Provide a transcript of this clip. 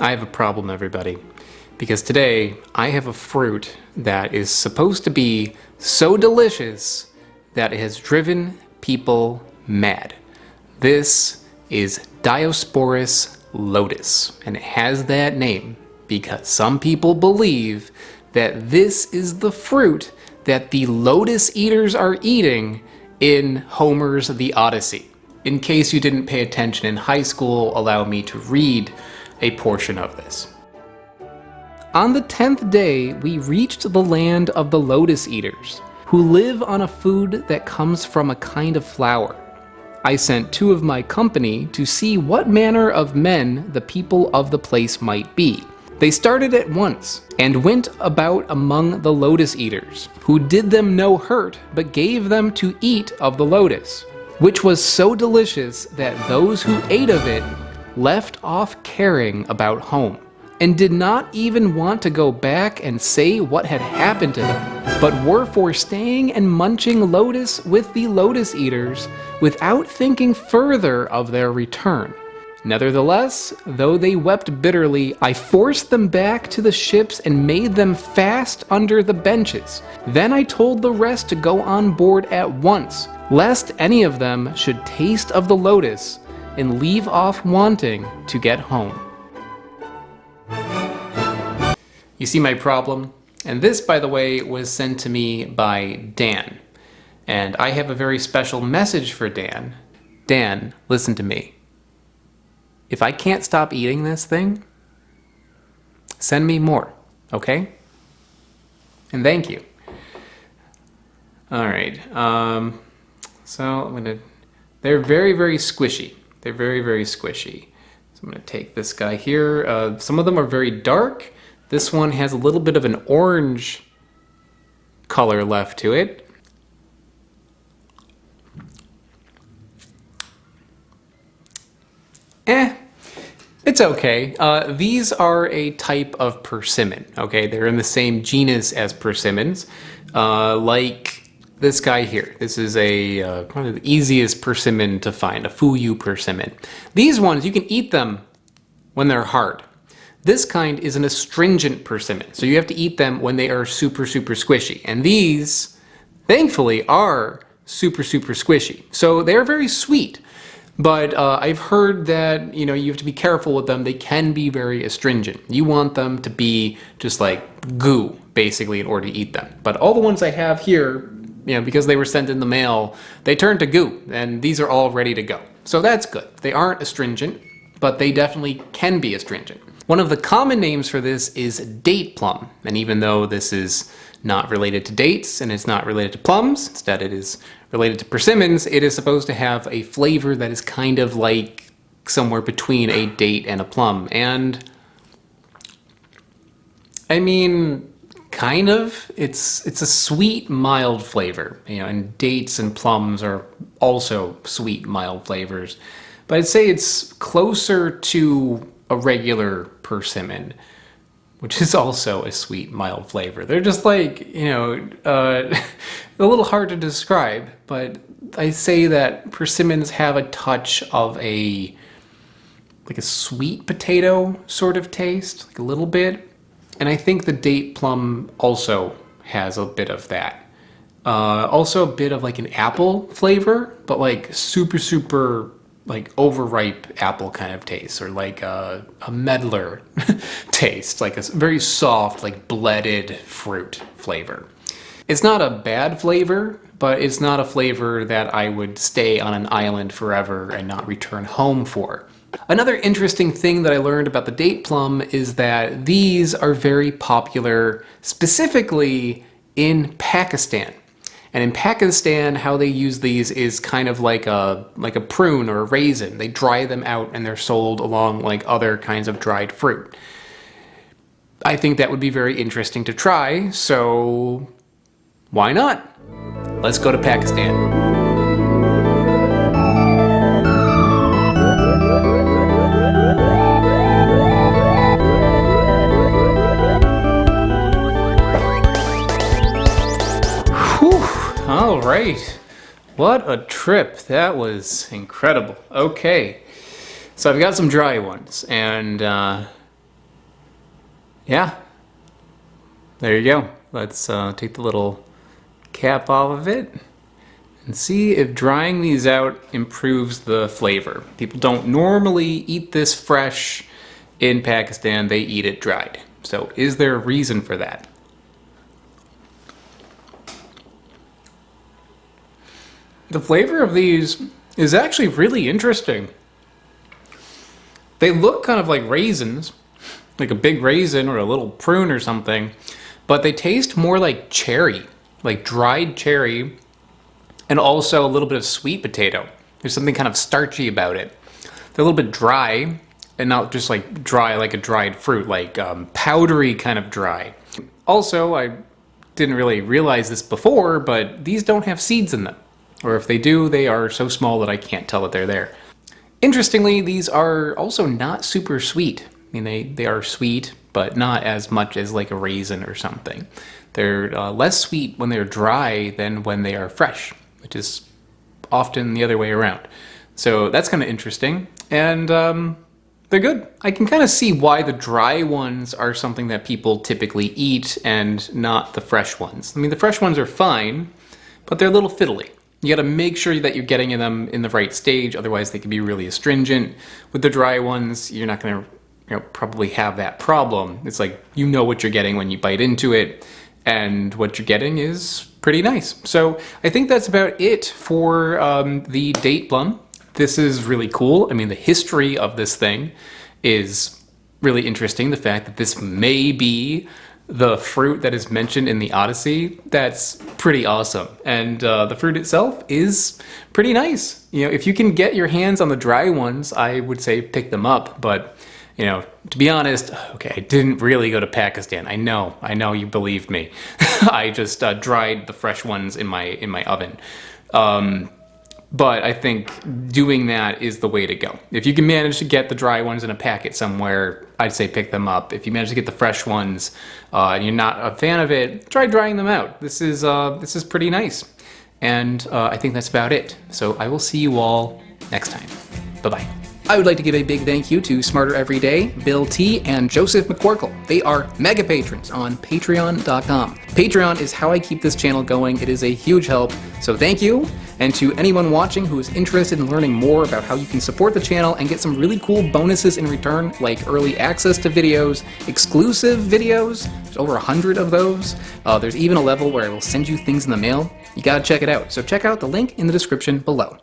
I have a problem, everybody, because today I have a fruit that is supposed to be so delicious that it has driven people mad. This is Diospyros lotus, and it has that name because some people believe that this is the fruit that the lotus eaters are eating in Homer's The Odyssey. In case you didn't pay attention in high school, allow me to read a portion of this. On the 10th day, we reached the land of the lotus eaters, who live on a food that comes from a kind of flower. I sent 2 of my company to see what manner of men the people of the place might be. They started at once, and went about among the lotus eaters, who did them no hurt, but gave them to eat of the lotus, which was so delicious that those who ate of it left off caring about home, and did not even want to go back and say what had happened to them, but were for staying and munching lotus with the lotus eaters, without thinking further of their return. Nevertheless, though they wept bitterly, I forced them back to the ships and made them fast under the benches. Then I told the rest to go on board at once, lest any of them should taste of the lotus and leave off wanting to get home. You see my problem? And this, by the way, was sent to me by Dan. And I have a very special message for Dan. Dan, listen to me. If I can't stop eating this thing, send me more, okay? And thank you. All right, so they're very, very squishy. They're very, very squishy. So I'm gonna take this guy here. Some of them are very dark. This one has a little bit of an orange color left to it. It's okay. These are a type of persimmon, okay? They're in the same genus as persimmons, like this guy here. This is probably the easiest persimmon to find, a Fuyu persimmon. These ones, you can eat them when they're hard. This kind is an astringent persimmon, so you have to eat them when they are super, super squishy. And these, thankfully, are super, super squishy. So they're very sweet. But I've heard that, you have to be careful with them. They can be very astringent. You want them to be just like goo, basically, in order to eat them. But all the ones I have here, because they were sent in the mail, they turned to goo, and these are all ready to go. So that's good. They aren't astringent, but they definitely can be astringent. One of the common names for this is date plum, and even though this is not related to dates and it's not related to plums, instead it is related to persimmons, it is supposed to have a flavor that is kind of like somewhere between a date and a plum. And I mean, kind of. It's a sweet, mild flavor, and dates and plums are also sweet, mild flavors. But I'd say it's closer to a regular persimmon, which is also a sweet, mild flavor. They're just like, a little hard to describe, but I say that persimmons have a touch of like a sweet potato sort of taste, like a little bit. And I think the date plum also has a bit of that. Also a bit of like an apple flavor, but like super, super like overripe apple kind of taste, or like a medlar taste, like a very soft, like blended fruit flavor. It's not a bad flavor, but it's not a flavor that I would stay on an island forever and not return home for. Another interesting thing that I learned about the date plum is that these are very popular specifically in Pakistan. And in Pakistan, how they use these is kind of like a prune or a raisin. They dry them out and they're sold along like other kinds of dried fruit. I think that would be very interesting to try, so why not? Let's go to Pakistan. All right, what a trip. That was incredible. Okay, so I've got some dry ones, and Yeah, there you go. Let's take the little cap off of it and see if drying these out improves the flavor. People don't normally eat this fresh in Pakistan, they eat it dried. So is there a reason for that? The flavor of these is actually really interesting. They look kind of like raisins, like a big raisin or a little prune or something, but they taste more like cherry, like dried cherry, and also a little bit of sweet potato. There's something kind of starchy about it. They're a little bit dry, and not just like dry like a dried fruit, like powdery kind of dry. Also, I didn't really realize this before, but these don't have seeds in them. Or if they do, they are so small that I can't tell that they're there. Interestingly, these are also not super sweet. I mean, they are sweet, but not as much as like a raisin or something. They're less sweet when they're dry than when they are fresh, which is often the other way around. So that's kind of interesting, and they're good. I can kind of see why the dry ones are something that people typically eat and not the fresh ones. I mean, the fresh ones are fine, but they're a little fiddly. You gotta make sure that you're getting them in the right stage, otherwise they can be really astringent. With the dry ones, you're not gonna probably have that problem. It's like, you know what you're getting when you bite into it, and what you're getting is pretty nice. So I think that's about it for the date plum. This is really cool. I mean, the history of this thing is really interesting. The fact that this may be the fruit that is mentioned in the Odyssey, that's pretty awesome. And the fruit itself is pretty nice. You know, if you can get your hands on the dry ones, I would say pick them up. But, you know, to be honest, okay, I didn't really go to Pakistan. I know you believed me. I just dried the fresh ones in my oven. But I think doing that is the way to go. If you can manage to get the dry ones in a packet somewhere, I'd say pick them up. If you manage to get the fresh ones and you're not a fan of it, try drying them out. This is pretty nice. And I think that's about it. So I will see you all next time. Bye-bye. I would like to give a big thank you to Smarter Everyday, Bill T, and Joseph McCorkle. They are mega patrons on patreon.com. Patreon is how I keep this channel going. It is a huge help, so thank you. And to anyone watching who is interested in learning more about how you can support the channel and get some really cool bonuses in return, like early access to videos, exclusive videos, there's over 100 of those. There's even a level where I will send you things in the mail. You gotta check it out. So check out the link in the description below.